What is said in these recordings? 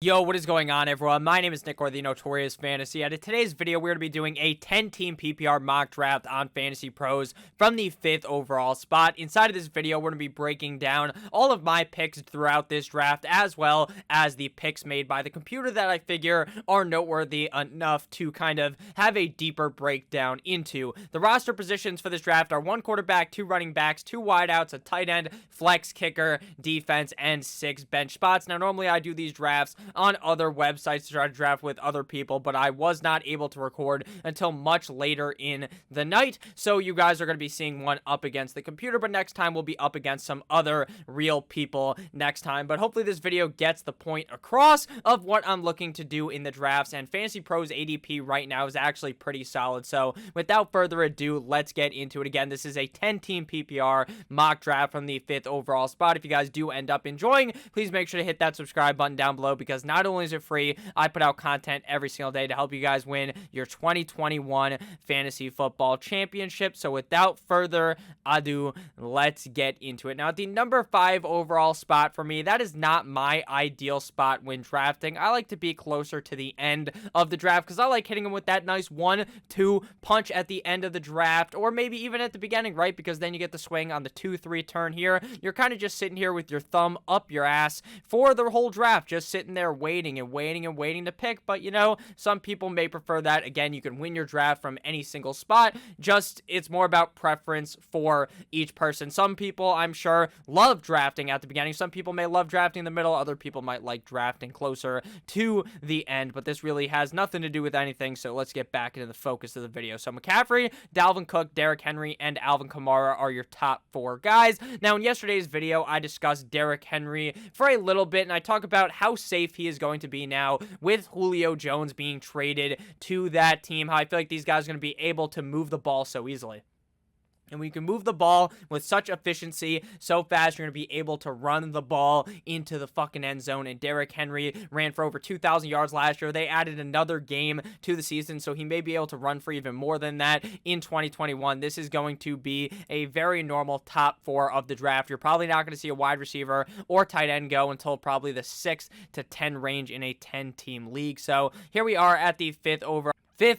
Yo, what is going on, everyone? My name is Nick, or the Notorious Fantasy, and in today's video, we're going to be doing a 10-team PPR mock draft on Fantasy Pros from the 5th overall spot. Inside of this video, we're going to be breaking down all of my picks throughout this draft, as well as the picks made by the computer that I figure are noteworthy enough to kind of have a deeper breakdown into. The roster positions for this draft are 1 quarterback, 2 running backs, 2 wideouts, a tight end, flex, kicker, defense, and 6 bench spots. Now, normally I do these drafts on other websites to try to draft with other people, but I was not able to record until much later in the night, so you guys are going to be seeing one up against the computer, but next time we'll be up against some other real people next time. But hopefully this video gets the point across of what I'm looking to do in the drafts, and Fantasy Pros ADP right now is actually pretty solid. So without further ado, let's get into it. Again, this is a 10-team PPR mock draft from the 5th overall spot. If you guys do end up enjoying, please make sure to hit that subscribe button down below, because not only is it free, I put out content every single day to help you guys win your 2021 Fantasy Football Championship. So without further ado, let's get into it. Now, at the number 5 overall spot for me, that is not my ideal spot when drafting. I like to be closer to the end of the draft because I like hitting them with that nice 1-2 punch at the end of the draft, or maybe even at the beginning, right? Because then you get the swing on the 2-3 turn here. You're kind of just sitting here with your thumb up your ass for the whole draft, just sitting there waiting and waiting and waiting to pick. But you know, some people may prefer that. Again, you can win your draft from any single spot, just it's more about preference for each person. Some people, I'm sure, love drafting at the beginning. Some people may love drafting in the middle. Other people might like drafting closer to the end, but this really has nothing to do with anything. So let's get back into the focus of the video. So McCaffrey, Dalvin Cook, Derrick Henry, and Alvin Kamara are your top 4 guys. Now, in yesterday's video, I discussed Derrick Henry for a little bit, and I talk about how safe he is going to be now with Julio Jones being traded to that team, how I feel like these guys are going to be able to move the ball so easily. And when you can move the ball with such efficiency so fast, you're going to be able to run the ball into the fucking end zone. And Derrick Henry ran for over 2,000 yards last year. They added another game to the season, so he may be able to run for even more than that in 2021. This is going to be a very normal top 4 of the draft. You're probably not going to see a wide receiver or tight end go until probably the 6 to 10 range in a 10-team league. So here we are at the 5th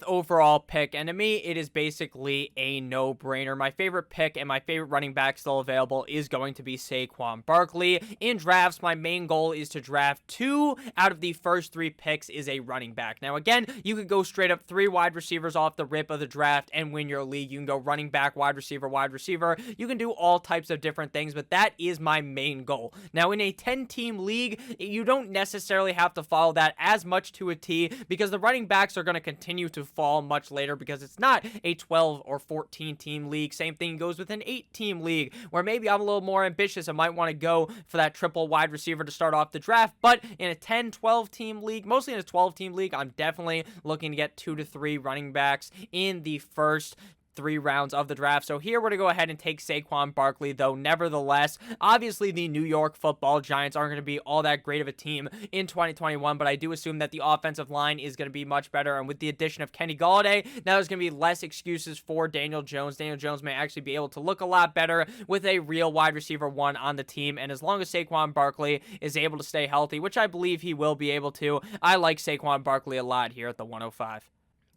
overall pick, and to me, it is basically a no-brainer. My favorite pick and my favorite running back still available is going to be Saquon Barkley. In drafts, my main goal is to draft 2 out of the first 3 picks is a running back. Now, again, you could go straight up 3 wide receivers off the rip of the draft and win your league. You can go running back, wide receiver, wide receiver. You can do all types of different things, but that is my main goal. Now, in a 10-team league, you don't necessarily have to follow that as much to a T, because the running backs are going to continue to fall much later because it's not a 12 or 14 team league. Same thing goes with an 8-team league, where maybe I'm a little more ambitious. I might want to go for that triple wide receiver to start off the draft, but in a 10-12 team league, mostly in a 12-team league, I'm definitely looking to get 2 to 3 running backs in the first 3 rounds of the draft. So here we're going to go ahead and take Saquon Barkley, though nevertheless, obviously the New York Football Giants aren't going to be all that great of a team in 2021, but I do assume that the offensive line is going to be much better, and with the addition of Kenny Golladay, now there's going to be less excuses for Daniel Jones. Daniel Jones may actually be able to look a lot better with a real wide receiver 1 on the team, and as long as Saquon Barkley is able to stay healthy, which I believe he will be able to, I like Saquon Barkley a lot here at the 105.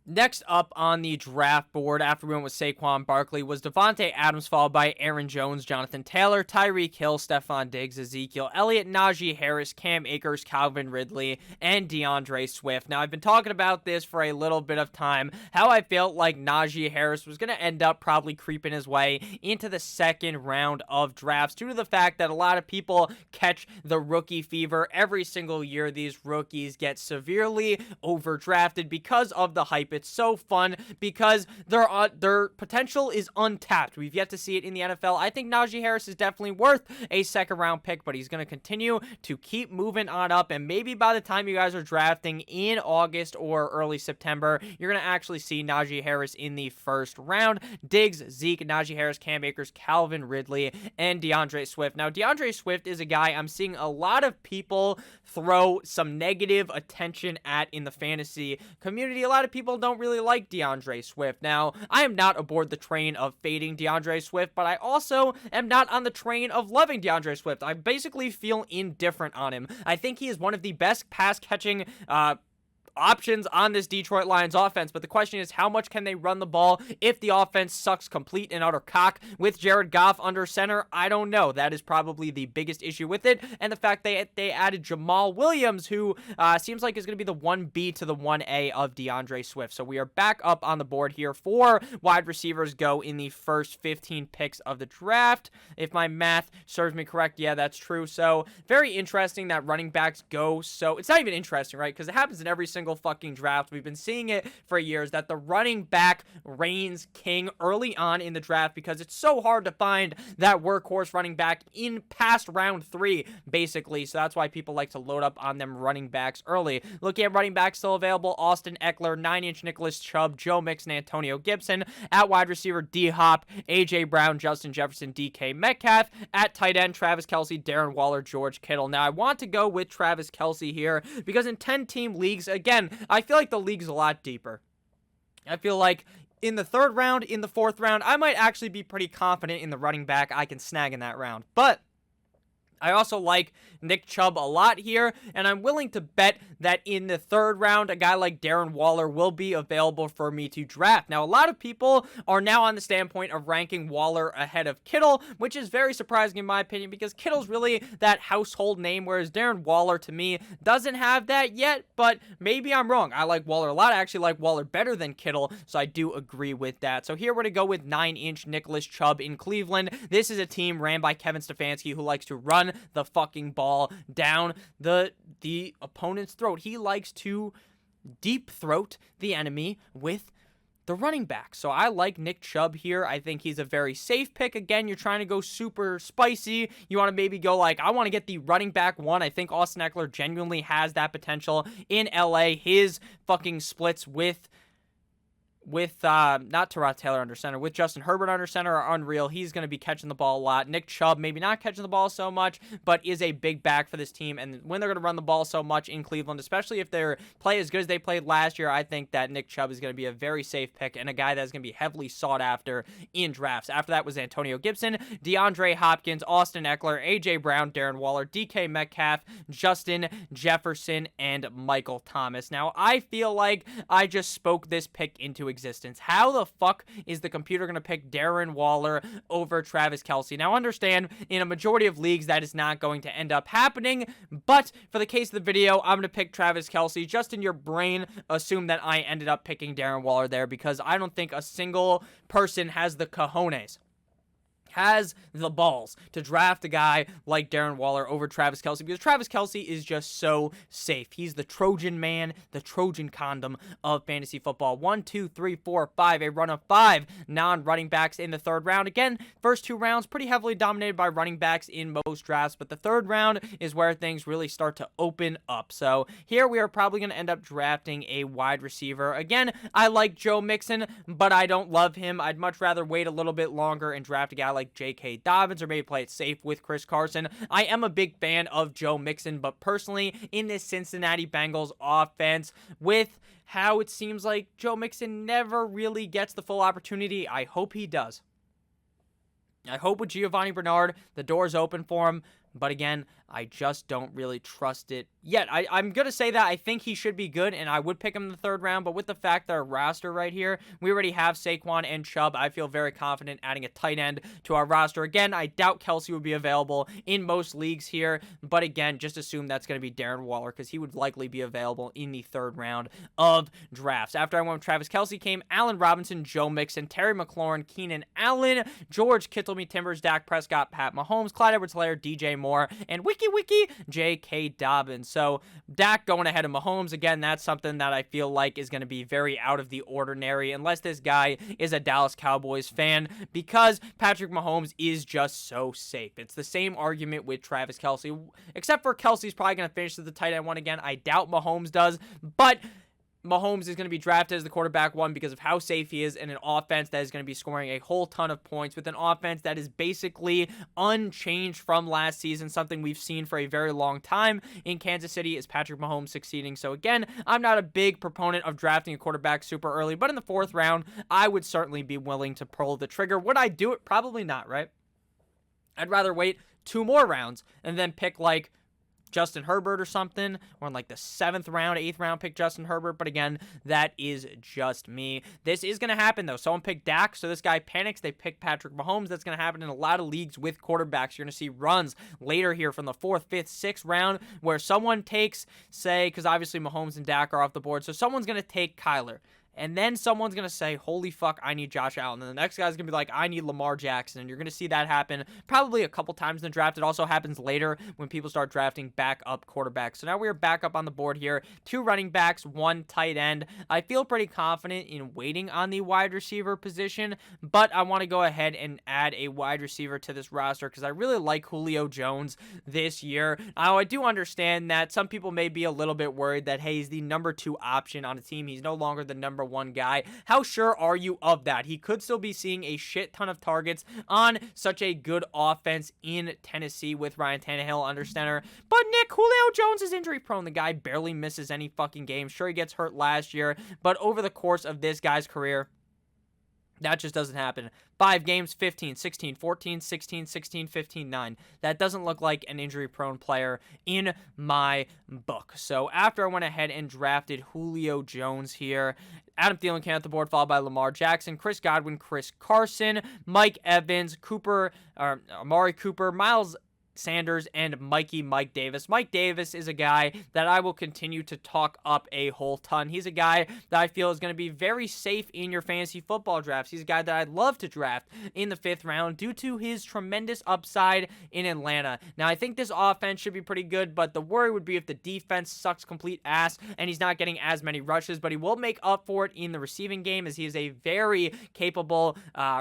Next up on the draft board after we went with Saquon Barkley was Devontae Adams, followed by Aaron Jones, Jonathan Taylor, Tyreek Hill, Stephon Diggs, Ezekiel Elliott, Najee Harris, Cam Akers, Calvin Ridley, and DeAndre Swift. Now, I've been talking about this for a little bit of time, how I felt like Najee Harris was going to end up probably creeping his way into the 2nd round of drafts due to the fact that a lot of people catch the rookie fever every single year. These rookies get severely overdrafted because of the hype. It's so fun because their potential is untapped. We've yet to see it in the NFL. I think Najee Harris is definitely worth a 2nd round pick, but he's going to continue to keep moving on up, and maybe by the time you guys are drafting in August or early September, you're going to actually see Najee Harris in the 1st round. Diggs, Zeke, Najee Harris, Cam Akers, Calvin Ridley, and DeAndre Swift. Now, DeAndre Swift is a guy I'm seeing a lot of people throw some negative attention at in the fantasy community. A lot of people don't really like DeAndre Swift. Now, I am not aboard the train of fading DeAndre Swift, but I also am not on the train of loving DeAndre Swift. I basically feel indifferent on him. I think he is one of the best pass-catching options on this Detroit Lions offense, but the question is, how much can they run the ball if the offense sucks complete and utter cock with Jared Goff under center? I don't know. That is probably the biggest issue with it, and the fact they added Jamal Williams, who seems like is going to be the 1B to the 1A of DeAndre Swift. So we are back up on the board here. 4 wide receivers go in the first 15 picks of the draft. If my math serves me correct, yeah, that's true. So very interesting that running backs go. So it's not even interesting, right? Because it happens in every single fucking draft. We've been seeing it for years that the running back reigns king early on in the draft because it's so hard to find that workhorse running back in past round 3, basically. So that's why people like to load up on them running backs early. Looking at running backs still available: Austin Eckler, 9-inch Nicholas Chubb, Joe Mixon, Antonio Gibson. At wide receiver, D-Hop, A.J. Brown, Justin Jefferson, D.K. Metcalf. At tight end, Travis Kelce, Darren Waller, George Kittle. Now, I want to go with Travis Kelce here because in 10-team leagues, again, I feel like the league's a lot deeper. I feel like in the 3rd round, in the 4th round, I might actually be pretty confident in the running back I can snag in that round. But I also like Nick Chubb a lot here, and I'm willing to bet that in the 3rd round, a guy like Darren Waller will be available for me to draft. Now, a lot of people are now on the standpoint of ranking Waller ahead of Kittle, which is very surprising in my opinion because Kittle's really that household name, whereas Darren Waller, to me, doesn't have that yet, but maybe I'm wrong. I like Waller a lot. I actually like Waller better than Kittle, so I do agree with that. So here we're going to go with 9-inch Nicholas Chubb in Cleveland. This is a team ran by Kevin Stefanski who likes to run the fucking ball down the opponent's throat. He likes to deep throat the enemy with the running back. So I like Nick Chubb here. I think he's a very safe pick. Again, you're trying to go super spicy. You want to maybe go like, I want to get the running back one. I think Austin Eckler genuinely has that potential in LA. His fucking splits with not Tyrod Taylor under center, with Justin Herbert under center are unreal. He's going to be catching the ball a lot. Nick Chubb, maybe not catching the ball so much, but is a big back for this team. And when they're going to run the ball so much in Cleveland, especially if they play as good as they played last year, I think that Nick Chubb is going to be a very safe pick and a guy that's going to be heavily sought after in drafts. After that was Antonio Gibson, DeAndre Hopkins, Austin Eckler, A.J. Brown, Darren Waller, D.K. Metcalf, Justin Jefferson, and Michael Thomas. Now, I feel like I just spoke this pick into existence. How the fuck is the computer going to pick Darren Waller over Travis Kelce? Now, understand, in a majority of leagues, that is not going to end up happening, but for the case of the video, I'm going to pick Travis Kelce. Just in your brain, assume that I ended up picking Darren Waller there because I don't think a single person has the cojones, has the balls to draft a guy like Darren Waller over Travis Kelce because Travis Kelce is just so safe. He's the Trojan man, the Trojan condom of fantasy football. 1, 2, 3, 4, 5, a run of 5 non-running backs in the 3rd round. Again, first 2 rounds pretty heavily dominated by running backs in most drafts, but the 3rd round is where things really start to open up. So here we are probably going to end up drafting a wide receiver. Again, I like Joe Mixon, but I don't love him. I'd much rather wait a little bit longer and draft a guy like J.K. Dobbins or maybe play it safe with Chris Carson. I am a big fan of Joe Mixon, but personally, in this Cincinnati Bengals offense, with how it seems like Joe Mixon never really gets the full opportunity, I hope he does. I hope with Giovanni Bernard, the door's open for him, but again, I just don't really trust it yet. I'm going to say that I think he should be good, and I would pick him in the 3rd round, but with the fact that our roster right here, we already have Saquon and Chubb, I feel very confident adding a tight end to our roster. Again, I doubt Kelce would be available in most leagues here, but again, just assume that's going to be Darren Waller because he would likely be available in the 3rd round of drafts. After I went with Travis Kelce came Allen Robinson, Joe Mixon, Terry McLaurin, Keenan Allen, George Kittle, Timbers, Dak Prescott, Pat Mahomes, Clyde Edwards-Helaire, DJ Moore, and Wiki J.K. Dobbins. So Dak going ahead of Mahomes, again, that's something that I feel like is going to be very out of the ordinary unless this guy is a Dallas Cowboys fan because Patrick Mahomes is just so safe. It's the same argument with Travis Kelce, except for Kelce's probably going to finish as the tight end one again. I doubt Mahomes does, but Mahomes is going to be drafted as the quarterback one because of how safe he is in an offense that is going to be scoring a whole ton of points with an offense that is basically unchanged from last season. Something we've seen for a very long time in Kansas City is Patrick Mahomes succeeding. So again, I'm not a big proponent of drafting a quarterback super early, but in the 4th round, I would certainly be willing to pull the trigger. Would I do it? Probably not, right? I'd rather wait 2 more rounds and then pick like Justin Herbert or something, or in like the 7th round, 8th round, pick Justin Herbert. But again, that is just me. This is going to happen, though. Someone picked Dak, so this guy panics. They pick Patrick Mahomes. That's going to happen in a lot of leagues with quarterbacks. You're going to see runs later here from the 4th, 5th, 6th round where someone takes, say, because obviously Mahomes and Dak are off the board, so someone's going to take Kyler. And then someone's going to say, holy fuck, I need Josh Allen. And the next guy's going to be like, I need Lamar Jackson. And you're going to see that happen probably a couple times in the draft. It also happens later when people start drafting backup quarterbacks. So now we're back up on the board here. 2 running backs, 1 tight end. I feel pretty confident in waiting on the wide receiver position, but I want to go ahead and add a wide receiver to this roster because I really like Julio Jones this year. Now, I do understand that some people may be a little bit worried that, hey, he's the number 2 option on a team. He's no longer the number 1 guy. How sure are you of that? He could still be seeing a shit ton of targets on such a good offense in Tennessee with Ryan Tannehill under center. But Nick, Julio Jones is injury prone. The guy barely misses any fucking game. Sure, he gets hurt last year, but over the course of this guy's career, that just doesn't happen. 5 games, 15, 16, 14, 16, 16, 15, 9. That doesn't look like an injury-prone player in my book. So after I went ahead and drafted Julio Jones here, Adam Thielen came off the board, followed by Lamar Jackson, Chris Godwin, Chris Carson, Mike Evans, Amari Cooper, Miles Sanders, and Mike Davis. Mike Davis is a guy that I will continue to talk up a whole ton. He's a guy that I feel is going to be very safe in your fantasy football drafts. He's a guy that I'd love to draft in the 5th round due to his tremendous upside in Atlanta. Now, I think this offense should be pretty good, but the worry would be if the defense sucks complete ass and he's not getting as many rushes, but he will make up for it in the receiving game as he is a very capable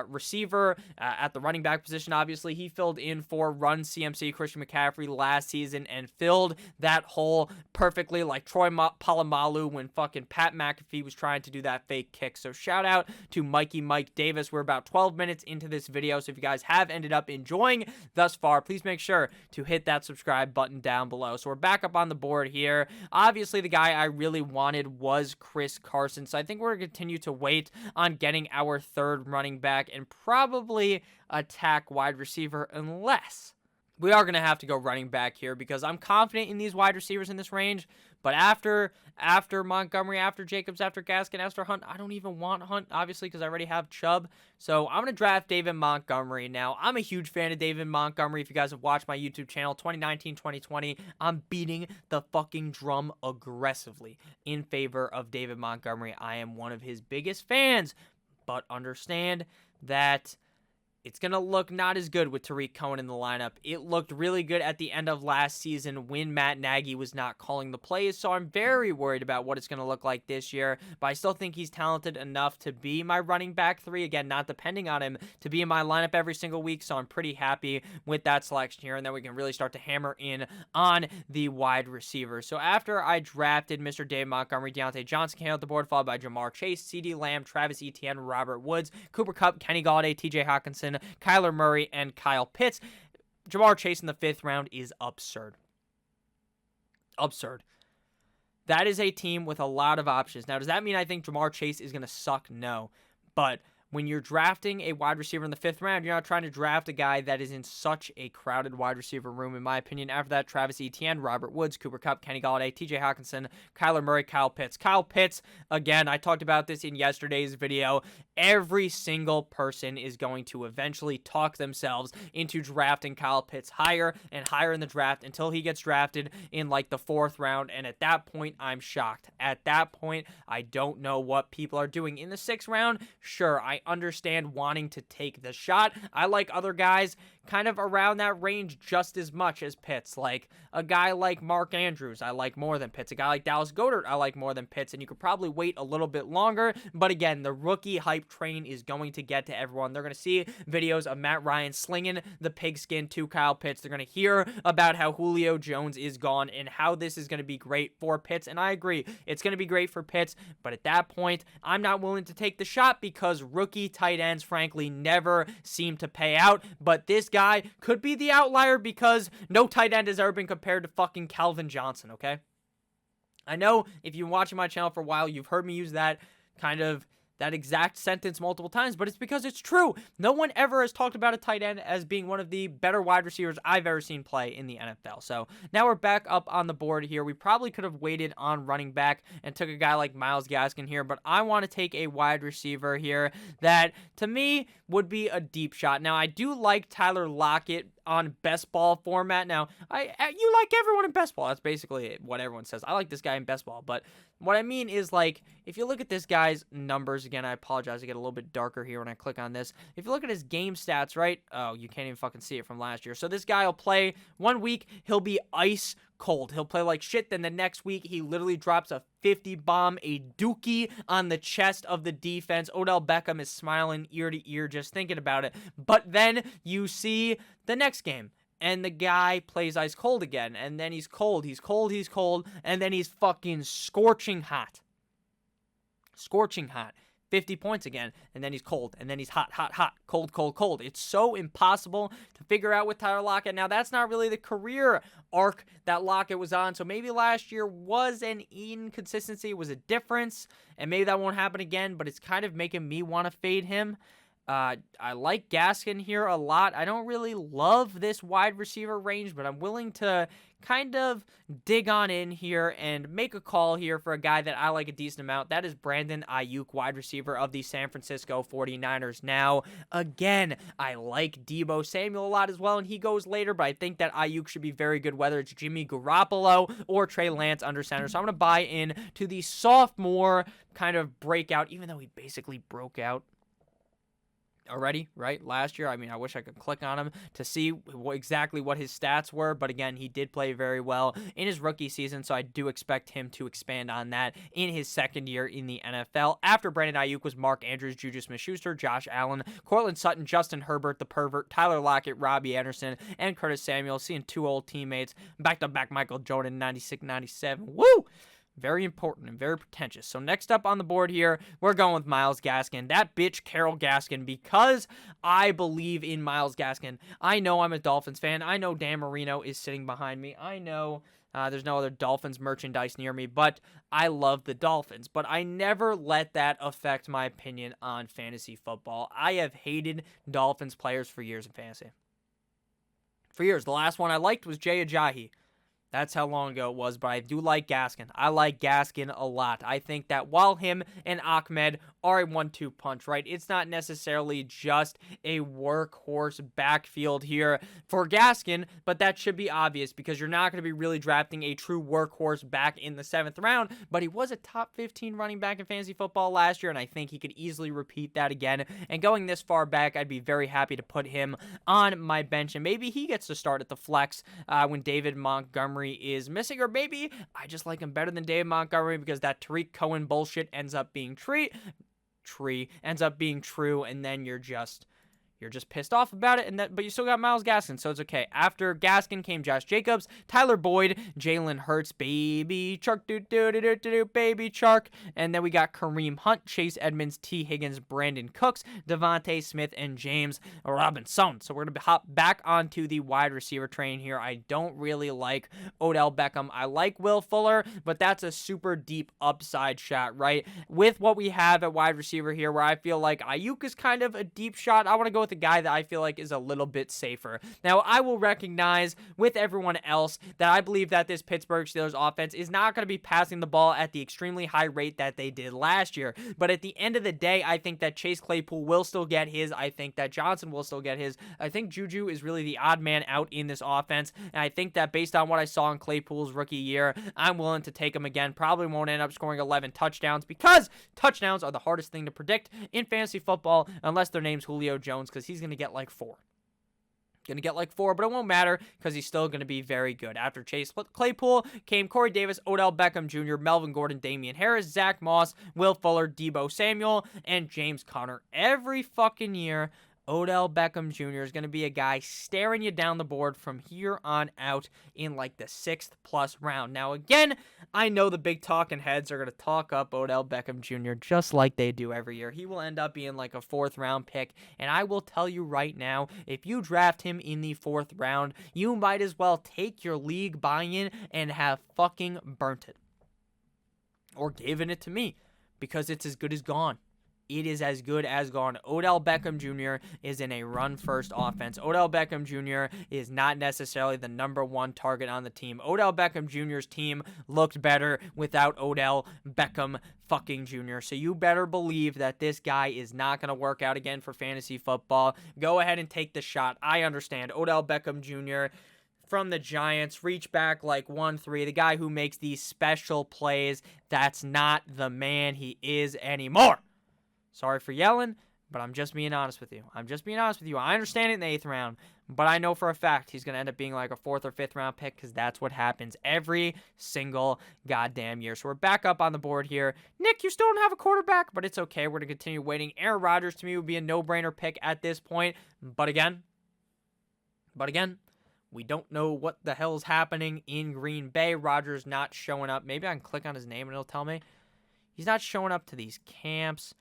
receiver at the running back position. Obviously, he filled in for Run CMC Christian McCaffrey last season and filled that hole perfectly like Troy Polamalu when fucking Pat McAfee was trying to do that fake kick. So shout out to Mike Davis. We're about 12 minutes into this video, so if you guys have ended up enjoying thus far, please make sure to hit that subscribe button down below. So we're back up on the board here. Obviously, the guy I really wanted was Chris Carson, so I think we're going to continue to wait on getting our 3rd running back and probably attack wide receiver unless we are going to have to go running back here because I'm confident in these wide receivers in this range. But after Montgomery, after Jacobs, after Gaskin, after Hunt, I don't even want Hunt, obviously, because I already have Chubb. So I'm going to draft David Montgomery. Now, I'm a huge fan of David Montgomery. If you guys have watched my YouTube channel, 2019, 2020, I'm beating the fucking drum aggressively in favor of David Montgomery. I am one of his biggest fans. But understand that it's going to look not as good with Tariq Cohen in the lineup. It looked really good at the end of last season when Matt Nagy was not calling the plays, so I'm very worried about what it's going to look like this year, but I still think he's talented enough to be my running back 3. Again, not depending on him to be in my lineup every single week, so I'm pretty happy with that selection here, and then we can really start to hammer in on the wide receiver. So after I drafted Mr. Dave Montgomery, Deontay Johnson came out the board, followed by Jamar Chase, CeeDee Lamb, Travis Etienne, Robert Woods, Cooper Kupp, Kenny Golladay, TJ Hockenson, Kyler Murray, and Kyle Pitts. Jamar Chase in the 5th round is absurd. Absurd. That is a team with a lot of options. Now, does that mean I think Jamar Chase is going to suck? No. But when you're drafting a wide receiver in the 5th round, you're not trying to draft a guy that is in such a crowded wide receiver room, in my opinion. After that, Travis Etienne, Robert Woods, Cooper Kupp, Kenny Golladay, TJ Hockenson, Kyler Murray, Kyle Pitts. Kyle Pitts, again, I talked about this in yesterday's video. Every single person is going to eventually talk themselves into drafting Kyle Pitts higher and higher in the draft until he gets drafted in like the 4th round. And at that point, I'm shocked. At that point, I don't know what people are doing. In the 6th round, sure, I I understand wanting to take the shot. I like other guys kind of around that range just as much as Pitts. Like a guy like Mark Andrews, I like more than Pitts. A guy like Dallas Goedert, I like more than Pitts. And you could probably wait a little bit longer. But again, the rookie hype train is going to get to everyone. They're going to see videos of Matt Ryan slinging the pigskin to Kyle Pitts. They're going to hear about how Julio Jones is gone and how this is going to be great for Pitts. And I agree, it's going to be great for Pitts. But at that point, I'm not willing to take the shot because rookie tight ends, frankly, never seem to pay out. But this guy could be the outlier because no tight end has ever been compared to fucking Calvin Johnson, okay? I know if you've been watching my channel for a while, you've heard me use that exact sentence multiple times, but it's because it's true. No one ever has talked about a tight end as being one of the better wide receivers I've ever seen play in the NFL. So now we're back up on the board here. We probably could have waited on running back and took a guy like Myles Gaskin here, but I want to take a wide receiver here that, to me, would be a deep shot. Now, I do like Tyler Lockett on best ball format. Now, you like everyone in best ball. That's basically what everyone says. I like this guy in best ball, but what I mean is, like, if you look at this guy's numbers, again, I apologize, I get a little bit darker here when I click on this. If you look at his game stats, right? Oh, you can't even fucking see it from last year. So this guy will play 1 week, he'll be ice cold. He'll play like shit. Then the next week, he literally drops a 50 bomb, a dookie on the chest of the defense. Odell Beckham is smiling ear to ear just thinking about it. But then you see the next game, and the guy plays ice cold again, and then he's cold, and then he's fucking scorching hot. 50 points again, and then he's cold, and then he's hot, cold. It's so impossible to figure out with Tyler Lockett. Now, that's not really the career arc that Lockett was on, so maybe last year was an inconsistency, was a difference, and maybe that won't happen again, but it's kind of making me want to fade him. I like Gaskin here a lot. I don't really love this wide receiver range, but I'm willing to kind of dig on in here and make a call here for a guy that I like a decent amount. That is Brandon Iuke, wide receiver of the San Francisco 49ers. Now, again, I like Deebo Samuel a lot as well, and he goes later, but I think that Iuke should be very good, whether it's Jimmy Garoppolo or Trey Lance under center. So I'm going to buy in to the sophomore kind of breakout, even though he basically broke out already, right? Last year, I mean, I wish I could click on him to see exactly what his stats were, but again, he did play very well in his rookie season, so I do expect him to expand on that in his second year in the NFL. After Brandon Iuke was Mark Andrews, Juju Smith-Schuster, Josh Allen, Cortland Sutton, Justin Herbert, the pervert, Tyler Lockett, Robbie Anderson, and Curtis Samuel, seeing two old teammates, back-to-back Michael Jordan, 96-97. Woo! Very important and very pretentious. So next up on the board here, we're going with Myles Gaskin. That bitch, Carol Gaskin, because I believe in Myles Gaskin. I know I'm a Dolphins fan. I know Dan Marino is sitting behind me. I know there's no other Dolphins merchandise near me, but I love the Dolphins. But I never let that affect my opinion on fantasy football. I have hated Dolphins players for years in fantasy. For years. The last one I liked was Jay Ajayi. That's how long ago it was, but I do like Gaskin. I like Gaskin a lot. I think that while him and Ahmed are a 1-2 punch, right? It's not necessarily just a workhorse backfield here for Gaskin, but that should be obvious because you're not going to be really drafting a true workhorse back in the 7th round, but he was a top 15 running back in fantasy football last year, and I think he could easily repeat that again. And going this far back, I'd be very happy to put him on my bench, and maybe he gets to start at the flex when David Montgomery is missing, or maybe I just like him better than David Montgomery because that Tariq Cohen bullshit ends up being ends up being true, and then you're just pissed off about it, but you still got Myles Gaskin, so it's okay. After Gaskin came Josh Jacobs, Tyler Boyd, Jalen Hurts, baby Chark, baby Chark, and then we got Kareem Hunt, Chase Edmonds, T. Higgins, Brandon Cooks, Devontae Smith, and James Robinson. So we're going to hop back onto the wide receiver train here. I don't really like Odell Beckham. I like Will Fuller, but that's a super deep upside shot, right? With what we have at wide receiver here, where I feel like Iuke is kind of a deep shot, I want to go with with a guy that I feel like is a little bit safer. Now, I will recognize with everyone else that I believe that this Pittsburgh Steelers offense is not going to be passing the ball at the extremely high rate that they did last year. But at the end of the day, I think that Chase Claypool will still get his. I think that Johnson will still get his. I think Juju is really the odd man out in this offense. And I think that based on what I saw in Claypool's rookie year, I'm willing to take him again. Probably won't end up scoring 11 touchdowns because touchdowns are the hardest thing to predict in fantasy football unless their name's Julio Jones, because he's going to get like 4. But it won't matter because he's still going to be very good. After Chase Claypool came Corey Davis, Odell Beckham Jr., Melvin Gordon, Damian Harris, Zach Moss, Will Fuller, Deebo Samuel, and James Conner. Every fucking year, Odell Beckham Jr. is going to be a guy staring you down the board from here on out in like the 6th plus round. Now, again, I know the big talking heads are going to talk up Odell Beckham Jr. just like they do every year. He will end up being like a 4th round pick. And I will tell you right now, if you draft him in the 4th round, you might as well take your league buy-in and have fucking burnt it. Or given it to me, because it's as good as gone. It is as good as gone. Odell Beckham Jr. is in a run-first offense. Odell Beckham Jr. is not necessarily the number 1 target on the team. Odell Beckham Jr.'s team looked better without Odell Beckham fucking Jr. So you better believe that this guy is not going to work out again for fantasy football. Go ahead and take the shot. I understand. Odell Beckham Jr. from the Giants, reach back like 1-3, the guy who makes these special plays. That's not the man he is anymore. Sorry for yelling, but I'm just being honest with you. I understand it in the 8th round, but I know for a fact he's going to end up being like a 4th or 5th round pick because that's what happens every single goddamn year. So we're back up on the board here. Nick, you still don't have a quarterback, but it's okay. We're going to continue waiting. Aaron Rodgers to me would be a no-brainer pick at this point. But again, we don't know what the hell's happening in Green Bay. Rodgers not showing up. Maybe I can click on his name and it'll tell me. He's not showing up to these camps.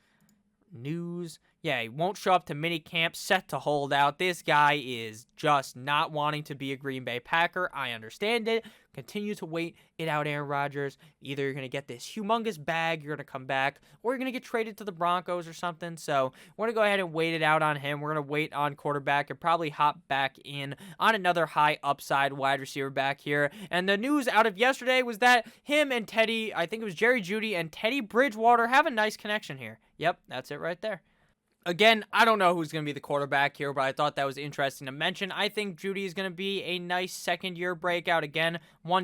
News. Yeah, he won't show up to mini camp, set to hold out. This guy is just not wanting to be a Green Bay Packer. I understand it. Continue to wait it out, Aaron Rodgers. Either you're going to get this humongous bag, you're going to come back, or you're going to get traded to the Broncos or something. So we're going to go ahead and wait it out on him. We're going to wait on quarterback and probably hop back in on another high upside wide receiver back here. And the news out of yesterday was that him and Teddy, I think it was Jerry Jeudy and Teddy Bridgewater, have a nice connection here. Yep, that's it right there. Again, I don't know who's going to be the quarterback here, but I thought that was interesting to mention. I think Jeudy is going to be a nice second-year breakout. Again,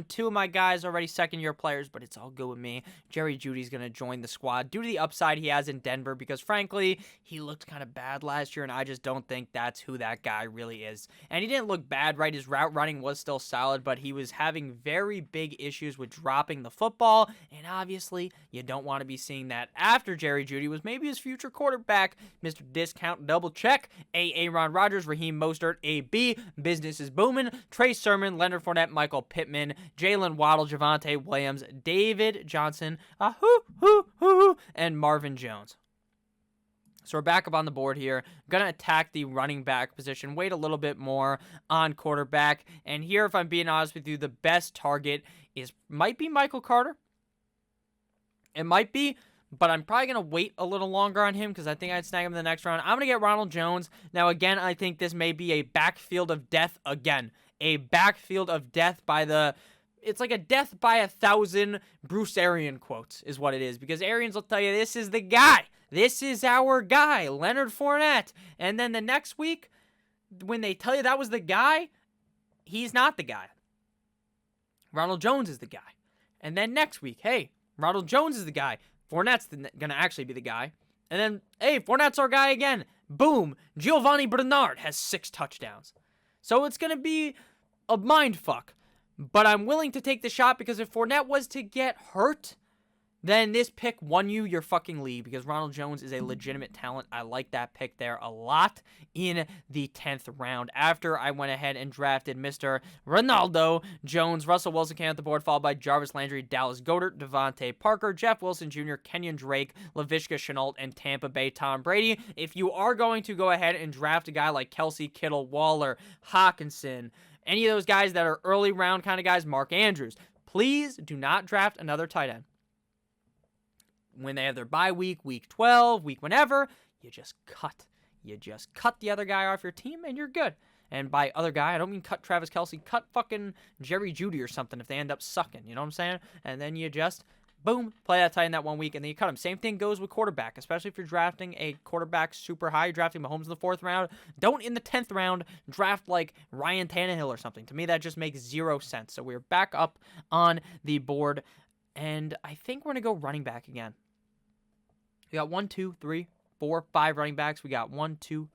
2 of my guys already second-year players, but it's all good with me. Jerry Jeudy is going to join the squad due to the upside he has in Denver because, frankly, he looked kind of bad last year, and I just don't think that's who that guy really is. And he didn't look bad, right? His route running was still solid, but he was having very big issues with dropping the football, and obviously, you don't want to be seeing that after Jerry Jeudy was maybe his future quarterback, Mr. Discount Double Check, Aaron Rodgers, Raheem Mostert, AB, Business is Booming, Trey Sermon, Leonard Fournette, Michael Pittman, Jalen Waddle, Javonte Williams, David Johnson, and Marvin Jones. So we're back up on the board here. Going to attack the running back position, wait a little bit more on quarterback. And here, if I'm being honest with you, the best target might be Michael Carter. It might be, but I'm probably going to wait a little longer on him because I think I'd snag him in the next round. I'm going to get Ronald Jones. Now, again, I think this may be a backfield of death again. A backfield of death it's like a death by 1,000 Bruce Arians quotes is what it is. Because Arians will tell you, this is the guy. This is our guy, Leonard Fournette. And then the next week, when they tell you that was the guy, he's not the guy. Ronald Jones is the guy. And then next week, hey, Ronald Jones is the guy. Fournette's going to actually be the guy. And then, hey, Fournette's our guy again. Boom. Giovanni Bernard has 6 touchdowns. So it's going to be a mind fuck. But I'm willing to take the shot because if Fournette was to get hurt, then this pick won you your fucking league because Ronald Jones is a legitimate talent. I like that pick there a lot in the 10th round. After I went ahead and drafted Mr. Ronaldo Jones, Russell Wilson came at the board, followed by Jarvis Landry, Dallas Goedert, Devontae Parker, Jeff Wilson Jr., Kenyon Drake, Laviska Shenault, and Tampa Bay Tom Brady. If you are going to go ahead and draft a guy like Kelsey, Kittle, Waller, Hawkinson, any of those guys that are early round kind of guys, Mark Andrews, please do not draft another tight end. When they have their bye week, week 12, week whenever, you just cut. you just cut the other guy off your team and you're good. And by other guy, I don't mean cut Travis Kelce, cut fucking Jerry Jeudy or something if they end up sucking, you know what I'm saying? And then you just, boom, play that tight end that 1 week, and then you cut him. Same thing goes with quarterback, especially if you're drafting a quarterback super high. You're drafting Mahomes in the 4th round. Don't in the 10th round draft like Ryan Tannehill or something. To me, that just makes zero sense. So we're back up on the board, and I think we're going to go running back again. We got 1, 2, 3, 4, 5 running backs. We got 1, 2,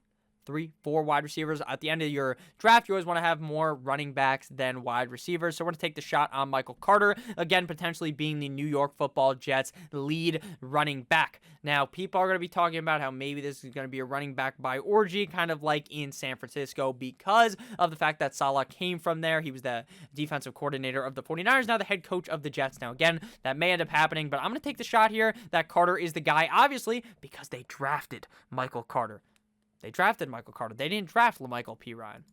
3, 4 wide receivers. At the end of your draft, you always want to have more running backs than wide receivers. So we're going to take the shot on Michael Carter, again, potentially being the New York Football Jets' lead running back. Now, people are going to be talking about how maybe this is going to be a running back by orgy, kind of like in San Francisco, because of the fact that Saleh came from there. He was the defensive coordinator of the 49ers, now the head coach of the Jets. Now, again, that may end up happening, but I'm going to take the shot here that Carter is the guy, obviously, because they drafted Michael Carter. They drafted Michael Carter. They didn't draft LaMichael P. Ryan.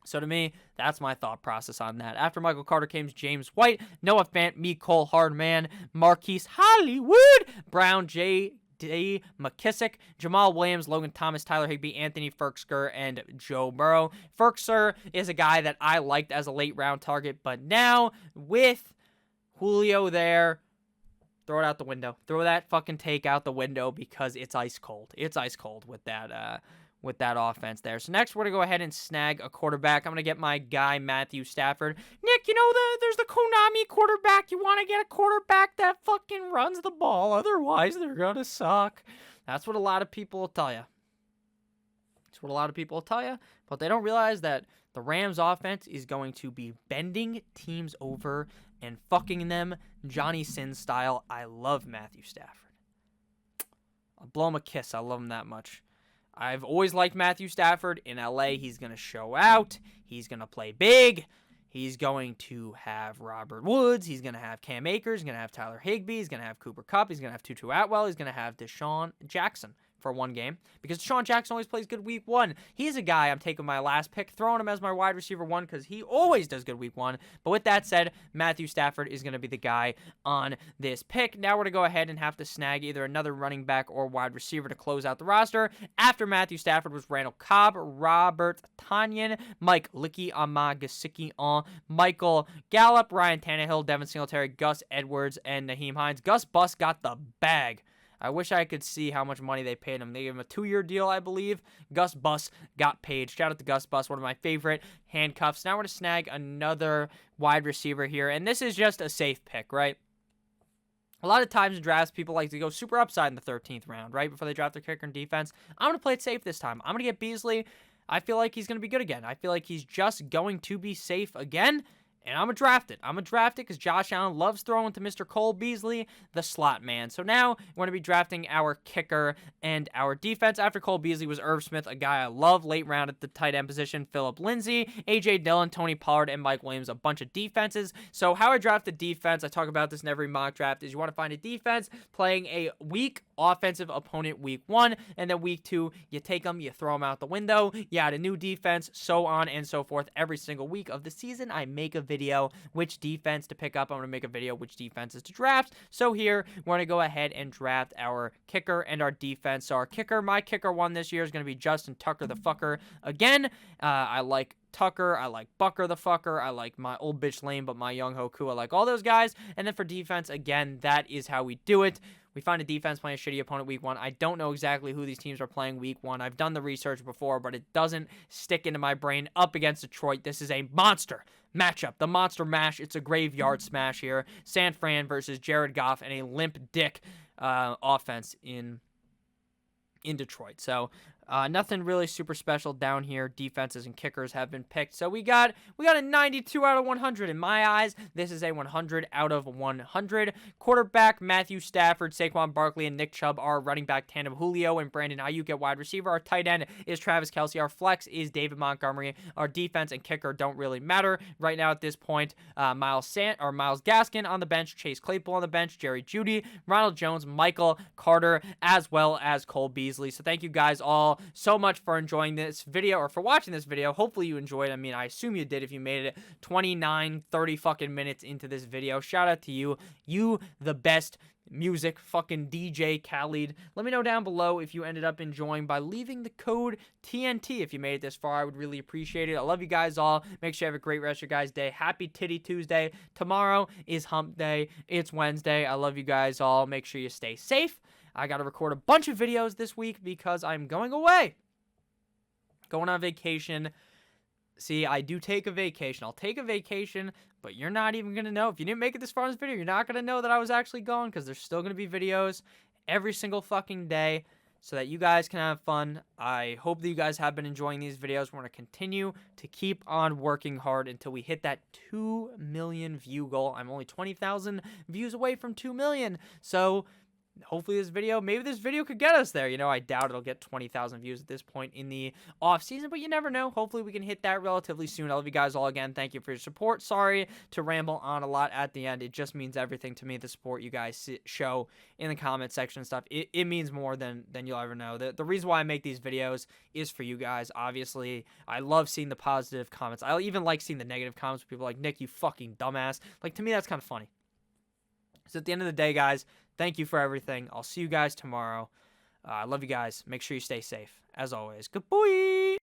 So to me, that's my thought process on that. After Michael Carter came James White, Noah Fant, Mecole Hardman, Marquise Hollywood Brown, J.D. McKissick, Jamal Williams, Logan Thomas, Tyler Higbee, Anthony Firkser, and Joe Burrow. Firkser is a guy that I liked as a late-round target, but now with Julio there, throw it out the window. Throw that fucking take out the window because it's ice cold. It's ice cold with that offense there. So next, we're going to go ahead and snag a quarterback. I'm going to get my guy, Matthew Stafford. Nick, you know, there's the Konami quarterback. You want to get a quarterback that fucking runs the ball. Otherwise, they're going to suck. That's what a lot of people will tell you. That's what a lot of people will tell you. But they don't realize that the Rams offense is going to be bending teams over and fucking them Johnny Sins style. I love Matthew Stafford. I'll blow him a kiss. I love him that much. I've always liked Matthew Stafford. In LA, he's going to show out. He's going to play big. He's going to have Robert Woods. He's going to have Cam Akers. He's going to have Tyler Higbee. He's going to have Cooper Kupp. He's going to have Tutu Atwell. He's going to have Deshaun Jackson for one game, because Deshaun Jackson always plays good week 1. He's a guy I'm taking my last pick, throwing him as my wide receiver 1 because he always does good week 1. But with that said, Matthew Stafford is going to be the guy on this pick. Now we're going to go ahead and have to snag either another running back or wide receiver to close out the roster. After Matthew Stafford was Randall Cobb, Robert Tonyan, Mike Licky, Ahmad Gesicki, Michael Gallup, Ryan Tannehill, Devin Singletary, Gus Edwards, and Naheem Hines. Gus Bus got the bag. I wish I could see how much money they paid him. They gave him a 2-year deal, I believe. Gus Bus got paid. Shout out to Gus Bus, one of my favorite handcuffs. Now we're going to snag another wide receiver here, and this is just a safe pick, right? A lot of times in drafts, people like to go super upside in the 13th round, right, before they draft their kicker and defense. I'm going to play it safe this time. I'm going to get Beasley. I feel like he's going to be good again. I feel like he's just going to be safe again. And I'm going to draft it. I'm going to draft it because Josh Allen loves throwing to Mr. Cole Beasley, the slot man. So now we're going to be drafting our kicker and our defense. After Cole Beasley was Irv Smith, a guy I love late round at the tight end position, Phillip Lindsay, A.J. Dillon, Tony Pollard, and Mike Williams, a bunch of defenses. So how I draft the defense, I talk about this in every mock draft, is you want to find a defense playing a weak offensive opponent week 1, and then week 2, you take them, you throw them out the window, you add a new defense, so on and so forth. Every single week of the season, I make a video which defense to pick up. I'm going to make a video which defenses to draft. So here, we're going to go ahead and draft our kicker and our defense. So our kicker, my kicker 1 this year is going to be Justin Tucker the fucker again. I like Tucker, I like Bucker the fucker, I like my old bitch Lane, but my young Hoku, I like all those guys. And then for defense, again, that is how we do it. We find a defense playing a shitty opponent week 1. I don't know exactly who these teams are playing week 1. I've done the research before, but it doesn't stick into my brain. Up against Detroit, this is a monster matchup. The monster mash. It's a graveyard smash here. San Fran versus Jared Goff and a limp dick offense in Detroit. So nothing really super special down here. Defenses and kickers have been picked. So we got a 92 out of 100 in my eyes. This is a 100 out of 100. Quarterback, Matthew Stafford, Saquon Barkley, and Nick Chubb. Our running back tandem, Julio and Brandon Iuke at wide receiver. Our tight end is Travis Kelce. Our flex is David Montgomery. Our defense and kicker don't really matter right now at this point. Miles Gaskin on the bench, Chase Claypool on the bench, Jerry Jeudy, Ronald Jones, Michael Carter, as well as Cole Beasley. So thank you guys all all so much for enjoying this video or for watching this video. Hopefully you enjoyed. I mean, I assume you did if you made it 29, 30 fucking minutes into this video. Shout out to you. You the best music fucking DJ Khaled. Let me know down below if you ended up enjoying by leaving the code TNT. If you made it this far, I would really appreciate it. I love you guys all. Make sure you have a great rest of your guys' day. Happy Titty Tuesday. Tomorrow is hump day. It's Wednesday. I love you guys all. Make sure you stay safe. I got to record a bunch of videos this week because I'm going away. Going on vacation. See, I do take a vacation. I'll take a vacation, but you're not even going to know. If you didn't make it this far in this video, you're not going to know that I was actually gone because there's still going to be videos every single fucking day so that you guys can have fun. I hope that you guys have been enjoying these videos. We're going to continue to keep on working hard until we hit that 2 million view goal. I'm only 20,000 views away from 2 million. So hopefully maybe this video could get us there. You know, I doubt it'll get 20,000 views at this point in the off season, but you never know. Hopefully we can hit that relatively soon. I love you guys all again. Thank you for your support. Sorry to ramble on a lot at the end. It just means everything to me, the support you guys show in the comment section and stuff. It means more than you'll ever know. The reason why I make these videos is for you guys. Obviously, I love seeing the positive comments. I even like seeing the negative comments. People like, Nick, you fucking dumbass. Like, to me, that's kind of funny. So at the end of the day, guys, thank you for everything. I'll see you guys tomorrow. I love you guys. Make sure you stay safe. As always, good boy.